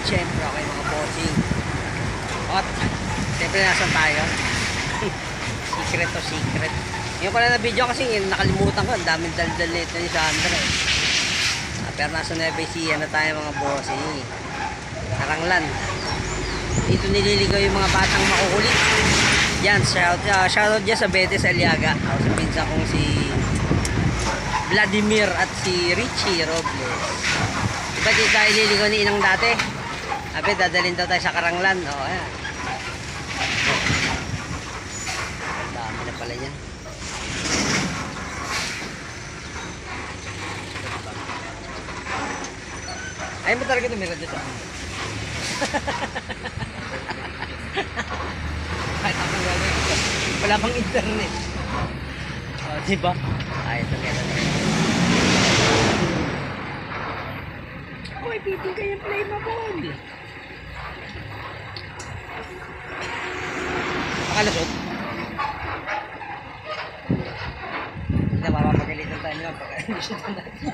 syempre, okay mga bossing. At, syempre nasan tayo? Secret to secret. Ngayon pala na video kasi nakalimutan ko. Ang daming daldal nito ni Sandra. Pero nasa Nueva Ecija na tayo mga bossing. Karanglan. Dito nililigaw yung mga batang makukulit. Yan, shoutout dyan sa Betes Aliaga. Ako sa pinsa kong si Vladimir at si Richie Robles. Diba dito tayo nililigaw ni Inang dati? Sabi, dadalhin daw tayo sa Karanglan. O, ayan. Dami na pala yan. Ayaw mo talaga tumira dyan sa akin. Kahit ako gagawin. Wala pang internet. O, diba? Ay, ito kaya na. Uy, piting kayo play mo ball. Makalasot? Hindi, mapapagalitan tayo naman pagka-emission natin.